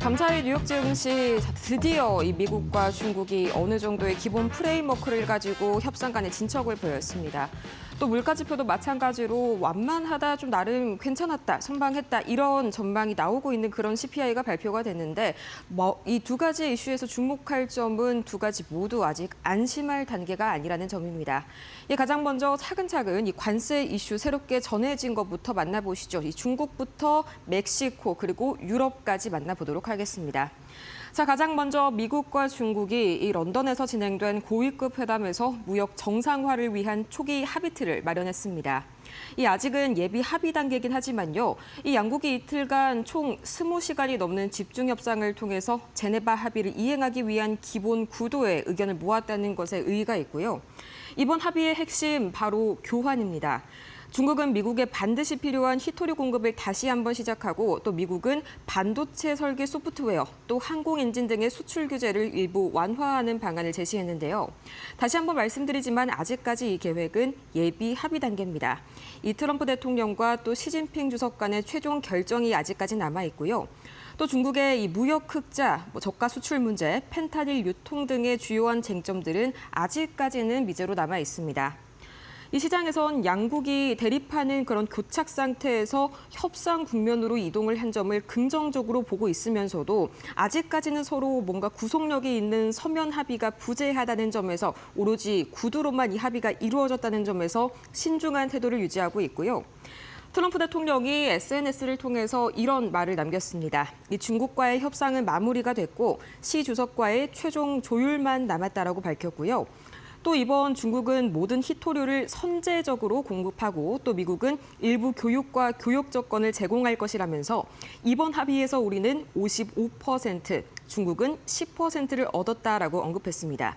감사의 뉴욕 증시 드디어 이 미국과 중국이 어느 정도의 기본 프레임워크를 가지고 협상 간의 진척을 보였습니다. 또 물가 지표도 마찬가지로 완만하다, 좀 나름 괜찮았다, 선방했다 이런 전망이 나오고 있는 그런 CPI가 발표가 됐는데 이 두 가지 이슈에서 주목할 점은 두 가지 모두 아직 안심할 단계가 아니라는 점입니다. 가장 먼저 차근차근 이 관세 이슈 새롭게 전해진 것부터 만나보시죠. 이 중국부터 멕시코 그리고 유럽까지 만나보도록 하겠습니다. 자, 가장 먼저 미국과 중국이 이 런던에서 진행된 고위급 회담에서 무역 정상화를 위한 초기 합의틀을 마련했습니다. 아직은 예비 합의 단계이긴 하지만요. 이 양국이 이틀간 총 20시간이 넘는 집중 협상을 통해서 제네바 합의를 이행하기 위한 기본 구도의 의견을 모았다는 것에 의의가 있고요. 이번 합의의 핵심 바로 교환입니다. 중국은 미국에 반드시 필요한 히토류 공급을 다시 한번 시작하고 또 미국은 반도체 설계 소프트웨어, 또 항공엔진 등의 수출 규제를 일부 완화하는 방안을 제시했는데요. 다시 한번 말씀드리지만 아직까지 이 계획은 예비 합의 단계입니다. 이 트럼프 대통령과 또 시진핑 주석 간의 최종 결정이 아직까지 남아 있고요. 또 중국의 이 무역 흑자, 저가 수출 문제, 펜타닐 유통 등의 주요한 쟁점들은 아직까지는 미제로 남아 있습니다. 이 시장에선 양국이 대립하는 그런 교착 상태에서 협상 국면으로 이동을 한 점을 긍정적으로 보고 있으면서도 아직까지는 서로 뭔가 구속력이 있는 서면 합의가 부재하다는 점에서 오로지 구두로만 이 합의가 이루어졌다는 점에서 신중한 태도를 유지하고 있고요. 트럼프 대통령이 SNS를 통해서 이런 말을 남겼습니다. 이 중국과의 협상은 마무리가 됐고 시 주석과의 최종 조율만 남았다라고 밝혔고요. 또 이번 중국은 모든 히토류를 선제적으로 공급하고 또 미국은 일부 교육과 교역 조건을 제공할 것이라면서 이번 합의에서 우리는 55%, 중국은 10%를 얻었다라고 언급했습니다.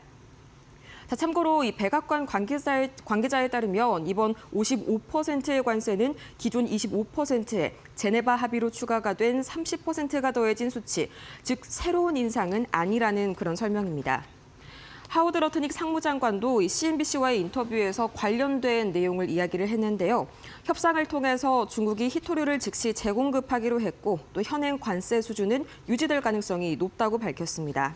자, 참고로 이 백악관 관계자에 따르면 이번 55%의 관세는 기존 25%에 제네바 합의로 추가가 된 30%가 더해진 수치, 즉 새로운 인상은 아니라는 그런 설명입니다. 하워드 러트닉 상무장관도 CNBC와의 인터뷰에서 관련된 내용을 이야기를 했는데요. 협상을 통해서 중국이 히토류를 즉시 재공급하기로 했고 또 현행 관세 수준은 유지될 가능성이 높다고 밝혔습니다.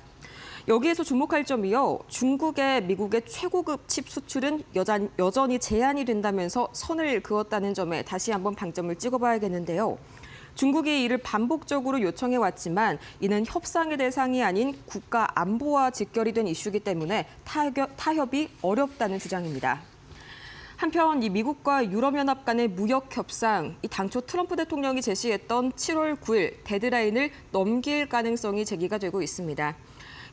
여기에서 주목할 점이요. 중국의 미국의 최고급 칩 수출은 여전히 제한이 된다면서 선을 그었다는 점에 다시 한번 방점을 찍어봐야겠는데요. 중국이 이를 반복적으로 요청해왔지만 이는 협상의 대상이 아닌 국가 안보와 직결이 된 이슈이기 때문에 타협이 어렵다는 주장입니다. 한편 이 미국과 유럽연합 간의 무역 협상, 당초 트럼프 대통령이 제시했던 7월 9일 데드라인을 넘길 가능성이 제기가 되고 있습니다.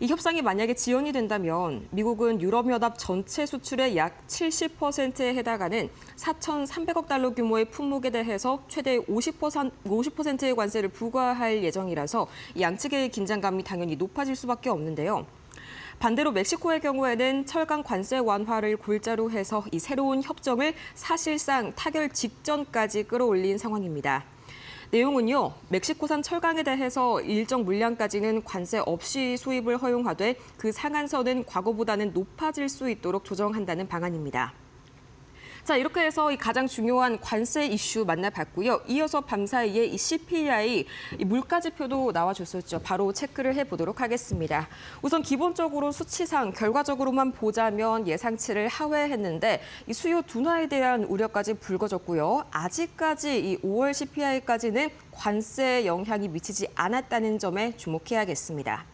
이 협상이 만약에 지연이 된다면 미국은 유럽연합 전체 수출의 약 70%에 해당하는 4,300억 달러 규모의 품목에 대해서 최대 50%의 관세를 부과할 예정이라서 양측의 긴장감이 당연히 높아질 수밖에 없는데요. 반대로 멕시코의 경우에는 철강 관세 완화를 골자로 해서 이 새로운 협정을 사실상 타결 직전까지 끌어올린 상황입니다. 내용은요, 멕시코산 철강에 대해서 일정 물량까지는 관세 없이 수입을 허용하되 그 상한선은 과거보다는 높아질 수 있도록 조정한다는 방안입니다. 자, 이렇게 해서 이 가장 중요한 관세 이슈 만나봤고요. 이어서 밤사이에 이 CPI, 이 물가 지표도 나와줬었죠. 바로 체크를 해보도록 하겠습니다. 우선 기본적으로 수치상 결과적으로만 보자면 예상치를 하회했는데 이 수요 둔화에 대한 우려까지 불거졌고요. 아직까지 이 5월 CPI까지는 관세 영향이 미치지 않았다는 점에 주목해야겠습니다.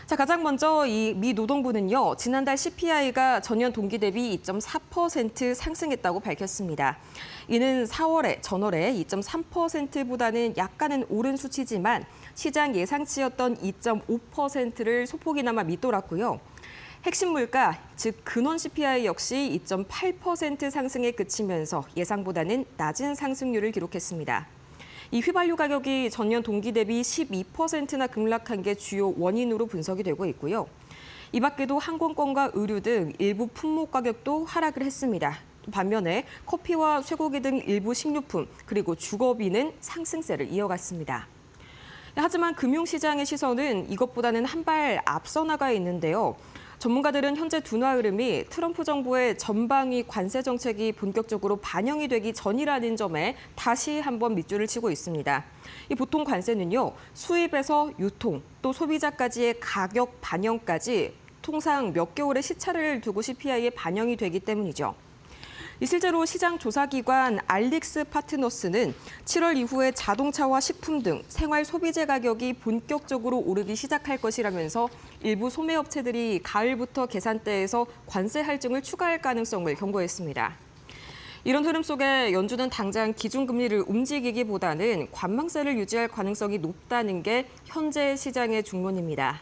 자, 가장 먼저 이 미 노동부는요, 지난달 CPI가 전년 동기 대비 2.4% 상승했다고 밝혔습니다. 이는 4월에 전월에 2.3%보다는 약간은 오른 수치지만 시장 예상치였던 2.5%를 소폭이나마 밑돌았고요. 핵심 물가, 즉 근원 CPI 역시 2.8% 상승에 그치면서 예상보다는 낮은 상승률을 기록했습니다. 이 휘발유 가격이 전년 동기 대비 12%나 급락한 게 주요 원인으로 분석이 되고 있고요. 이 밖에도 항공권과 의류 등 일부 품목 가격도 하락을 했습니다. 반면에 커피와 쇠고기 등 일부 식료품, 그리고 주거비는 상승세를 이어갔습니다. 하지만 금융시장의 시선은 이것보다는 한 발 앞서 나가 있는데요. 전문가들은 현재 둔화 흐름이 트럼프 정부의 전방위 관세 정책이 본격적으로 반영이 되기 전이라는 점에 다시 한번 밑줄을 치고 있습니다. 이 보통 관세는요, 수입에서 유통, 또 소비자까지의 가격 반영까지 통상 몇 개월의 시차를 두고 CPI에 반영이 되기 때문이죠. 실제로 시장 조사기관 알릭스 파트너스는 7월 이후에 자동차와 식품 등 생활 소비재 가격이 본격적으로 오르기 시작할 것이라면서 일부 소매업체들이 가을부터 계산대에서 관세 할증을 추가할 가능성을 경고했습니다. 이런 흐름 속에 연준은 당장 기준금리를 움직이기보다는 관망세를 유지할 가능성이 높다는 게 현재 시장의 중론입니다.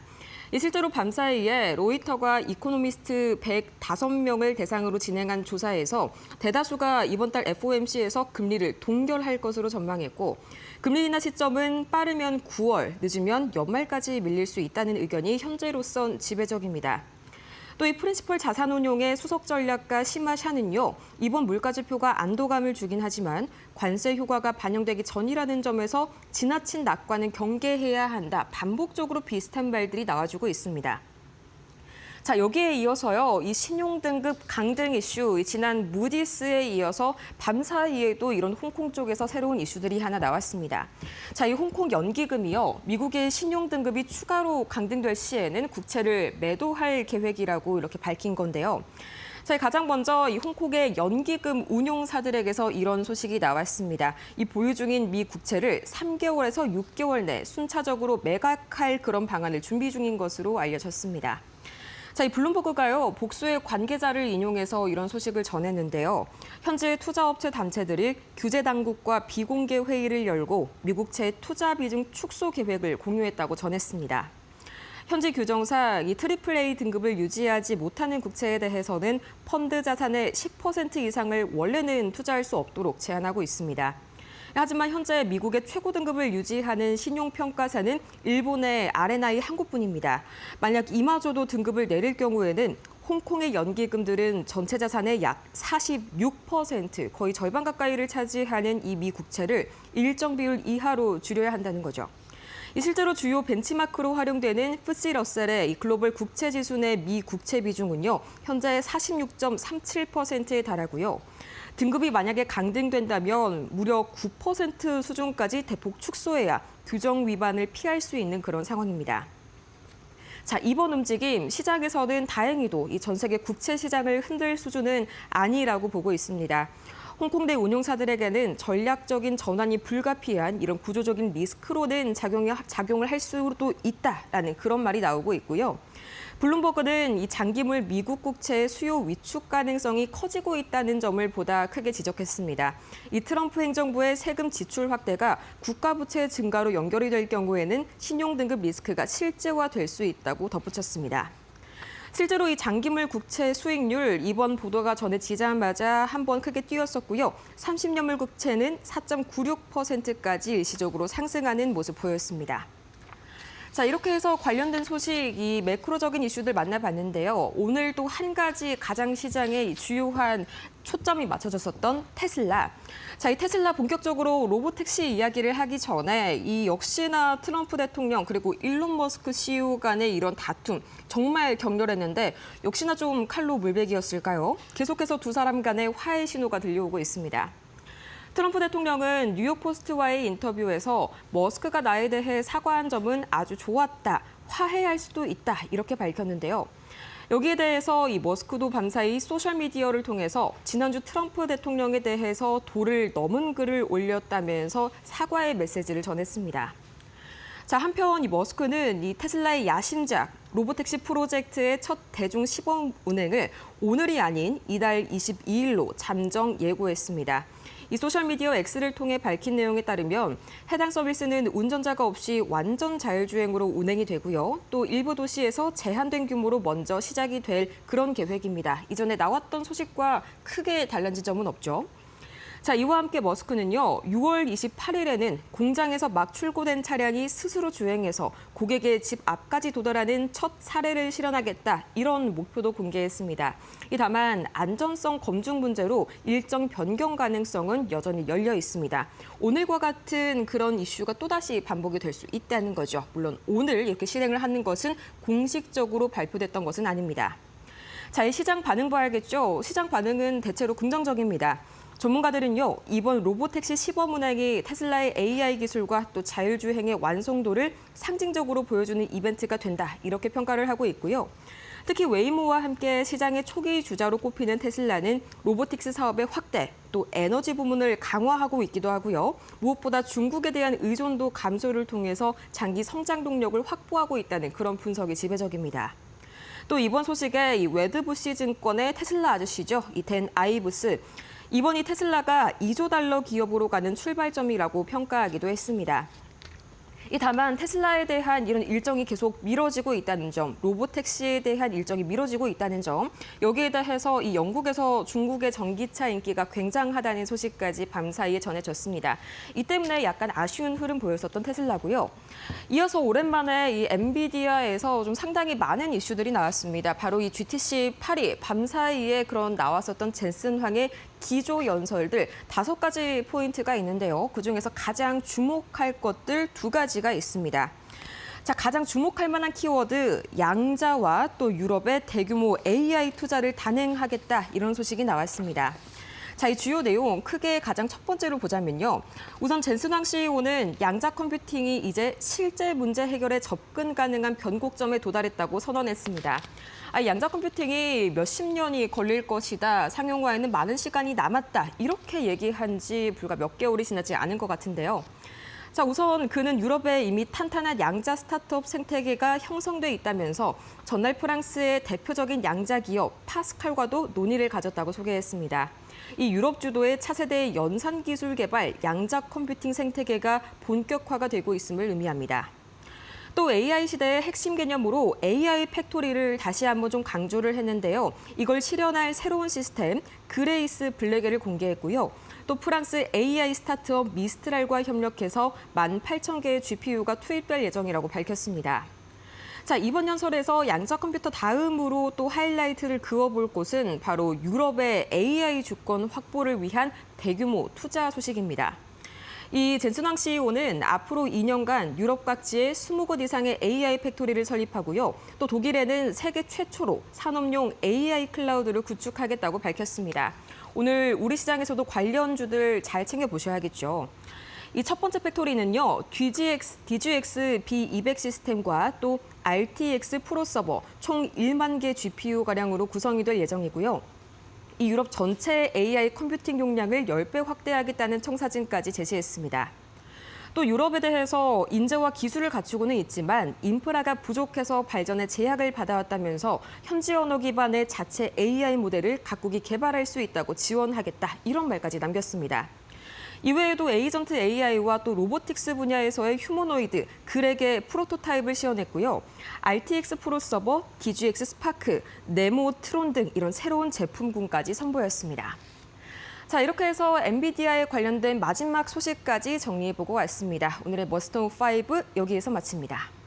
실제로 밤사이에 로이터가 이코노미스트 105명을 대상으로 진행한 조사에서 대다수가 이번 달 FOMC에서 금리를 동결할 것으로 전망했고, 금리 인하 시점은 빠르면 9월, 늦으면 연말까지 밀릴 수 있다는 의견이 현재로선 지배적입니다. 또 이 프린시펄 자산운용의 수석 전략가 시마 샤는요, 이번 물가지표가 안도감을 주긴 하지만 관세 효과가 반영되기 전이라는 점에서 지나친 낙관은 경계해야 한다. 반복적으로 비슷한 말들이 나와주고 있습니다. 자, 여기에 이어서요, 이 신용등급 강등 이슈, 지난 무디스에 이어서 밤사이에도 이런 홍콩 쪽에서 새로운 이슈들이 하나 나왔습니다. 자, 이 홍콩 연기금이요, 미국의 신용등급이 추가로 강등될 시에는 국채를 매도할 계획이라고 이렇게 밝힌 건데요. 자, 가장 먼저 이 홍콩의 연기금 운용사들에게서 이런 소식이 나왔습니다. 이 보유 중인 미 국채를 3개월에서 6개월 내 순차적으로 매각할 그런 방안을 준비 중인 것으로 알려졌습니다. 자, 이 블룸버그가요, 복수의 관계자를 인용해서 이런 소식을 전했는데요. 현재 투자업체 단체들이 규제 당국과 비공개 회의를 열고 미국채 투자 비중 축소 계획을 공유했다고 전했습니다. 현재 규정상 이 AAA 등급을 유지하지 못하는 국채에 대해서는 펀드 자산의 10% 이상을 원래는 투자할 수 없도록 제한하고 있습니다. 하지만 현재 미국의 최고 등급을 유지하는 신용평가사는 일본의 R&I 한 곳뿐입니다. 만약 이마저도 등급을 내릴 경우에는 홍콩의 연기금들은 전체 자산의 약 46%, 거의 절반 가까이를 차지하는 이 미 국채를 일정 비율 이하로 줄여야 한다는 거죠. 실제로 주요 벤치마크로 활용되는 FTSE 러셀의 글로벌 국채 지수 내 미 국채 비중은요, 현재 46.37%에 달하고요. 등급이 만약에 강등된다면 무려 9% 수준까지 대폭 축소해야 규정 위반을 피할 수 있는 그런 상황입니다. 자, 이번 움직임 시장에서는 다행히도 이 전 세계 국채 시장을 흔들 수준은 아니라고 보고 있습니다. 홍콩 내 운용사들에게는 전략적인 전환이 불가피한 이런 구조적인 리스크로는 작용을 할 수도 있다라는 그런 말이 나오고 있고요. 블룸버그는 이 장기물 미국 국채의 수요 위축 가능성이 커지고 있다는 점을 보다 크게 지적했습니다. 이 트럼프 행정부의 세금 지출 확대가 국가 부채 증가로 연결이 될 경우에는 신용등급 리스크가 실제화될 수 있다고 덧붙였습니다. 실제로 이 장기물 국채 수익률 이번 보도가 전해지자마자 한번 크게 뛰었었고요. 30년물 국채는 4.96%까지 일시적으로 상승하는 모습 보였습니다. 자, 이렇게 해서 관련된 소식, 이 매크로적인 이슈들 만나봤는데요. 오늘 또 한 가지 가장 시장에 주요한 초점이 맞춰졌었던 테슬라. 자, 이 테슬라 본격적으로 로보택시 이야기를 하기 전에 이 역시나 트럼프 대통령 그리고 일론 머스크 CEO 간의 이런 다툼 정말 격렬했는데 역시나 좀 칼로 물베기였을까요? 계속해서 두 사람 간의 화해 신호가 들려오고 있습니다. 트럼프 대통령은 뉴욕포스트와의 인터뷰에서 머스크가 나에 대해 사과한 점은 아주 좋았다, 화해할 수도 있다 이렇게 밝혔는데요. 여기에 대해서 이 머스크도 밤사이 소셜미디어를 통해서 지난주 트럼프 대통령에 대해서 도를 넘은 글을 올렸다면서 사과의 메시지를 전했습니다. 자, 한편 이 머스크는 이 테슬라의 야심작 로보택시 프로젝트의 첫 대중 시범 운행을 오늘이 아닌 이달 22일로 잠정 예고했습니다. 이 소셜미디어 X를 통해 밝힌 내용에 따르면 해당 서비스는 운전자가 없이 완전 자율주행으로 운행이 되고요. 또 일부 도시에서 제한된 규모로 먼저 시작이 될 그런 계획입니다. 이전에 나왔던 소식과 크게 달라진 점은 없죠. 자, 이와 함께 머스크는요, 6월 28일에는 공장에서 막 출고된 차량이 스스로 주행해서 고객의 집 앞까지 도달하는 첫 사례를 실현하겠다, 이런 목표도 공개했습니다. 다만 안전성 검증 문제로 일정 변경 가능성은 여전히 열려 있습니다. 오늘과 같은 그런 이슈가 또다시 반복이 될 수 있다는 거죠. 물론 오늘 이렇게 실행을 하는 것은 공식적으로 발표됐던 것은 아닙니다. 자, 이 시장 반응 봐야겠죠. 시장 반응은 대체로 긍정적입니다. 전문가들은요, 이번 로보택시 시범 운행이 테슬라의 AI 기술과 또 자율주행의 완성도를 상징적으로 보여주는 이벤트가 된다, 이렇게 평가를 하고 있고요. 특히 웨이모와 함께 시장의 초기 주자로 꼽히는 테슬라는 로보틱스 사업의 확대, 또 에너지 부문을 강화하고 있기도 하고요. 무엇보다 중국에 대한 의존도 감소를 통해서 장기 성장 동력을 확보하고 있다는 그런 분석이 지배적입니다. 또 이번 소식에 이 웨드부시 증권의 테슬라 아저씨죠, 이 댄 아이브스. 이번이 테슬라가 2조 달러 기업으로 가는 출발점이라고 평가하기도 했습니다. 다만 테슬라에 대한 이런 일정이 계속 미뤄지고 있다는 점, 로보택시에 대한 일정이 미뤄지고 있다는 점, 여기에 대해서 이 영국에서 중국의 전기차 인기가 굉장하다는 소식까지 밤사이에 전해졌습니다. 이 때문에 약간 아쉬운 흐름 보였었던 테슬라고요. 이어서 오랜만에 이 엔비디아에서 좀 상당히 많은 이슈들이 나왔습니다. 바로 이 GTC 8이 밤사이에 그런 나왔었던 젠슨 황의 기조 연설들 5가지 포인트가 있는데요. 그중에서 가장 주목할 것들 2가지가 있습니다. 자, 가장 주목할 만한 키워드, 양자와 또 유럽의 대규모 AI 투자를 단행하겠다, 이런 소식이 나왔습니다. 자, 이 주요 내용 크게 가장 첫 번째로 보자면요. 우선 젠슨 황 CEO는 양자 컴퓨팅이 이제 실제 문제 해결에 접근 가능한 변곡점에 도달했다고 선언했습니다. 양자 컴퓨팅이 몇십 년이 걸릴 것이다, 상용화에는 많은 시간이 남았다, 이렇게 얘기한 지 불과 몇 개월이 지나지 않은 것 같은데요. 자, 우선 그는 유럽에 이미 탄탄한 양자 스타트업 생태계가 형성돼 있다면서 전날 프랑스의 대표적인 양자 기업 파스칼과도 논의를 가졌다고 소개했습니다. 이 유럽 주도의 차세대 연산 기술 개발 양자 컴퓨팅 생태계가 본격화가 되고 있음을 의미합니다. 또 AI 시대의 핵심 개념으로 AI 팩토리를 다시 한번 좀 강조를 했는데요. 이걸 실현할 새로운 시스템 그레이스 블랙을 공개했고요. 또 프랑스 AI 스타트업 미스트랄과 협력해서 18,000개의 GPU가 투입될 예정이라고 밝혔습니다. 자, 이번 연설에서 양자 컴퓨터 다음으로 또 하이라이트를 그어볼 곳은 바로 유럽의 AI 주권 확보를 위한 대규모 투자 소식입니다. 이 젠슨 황 CEO는 앞으로 2년간 유럽 각지에 20곳 이상의 AI 팩토리를 설립하고요. 또 독일에는 세계 최초로 산업용 AI 클라우드를 구축하겠다고 밝혔습니다. 오늘 우리 시장에서도 관련주들 잘 챙겨보셔야겠죠. 이 첫 번째 팩토리는요, DGX B200 시스템과 또 RTX 프로 서버 총 1만 개 GPU가량으로 구성이 될 예정이고요. 이 유럽 전체 AI 컴퓨팅 용량을 10배 확대하겠다는 청사진까지 제시했습니다. 또 유럽에 대해서 인재와 기술을 갖추고는 있지만 인프라가 부족해서 발전에 제약을 받아왔다면서 현지 언어 기반의 자체 AI 모델을 각국이 개발할 수 있다고 지원하겠다, 이런 말까지 남겼습니다. 이외에도 에이전트 AI와 또 로보틱스 분야에서의 휴머노이드, 그렉의 프로토타입을 시연했고요. RTX 프로 서버, DGX 스파크, 네모 트론 등 이런 새로운 제품군까지 선보였습니다. 자, 이렇게 해서 엔비디아에 관련된 마지막 소식까지 정리해보고 왔습니다. 오늘의 머스트 노 5 여기에서 마칩니다.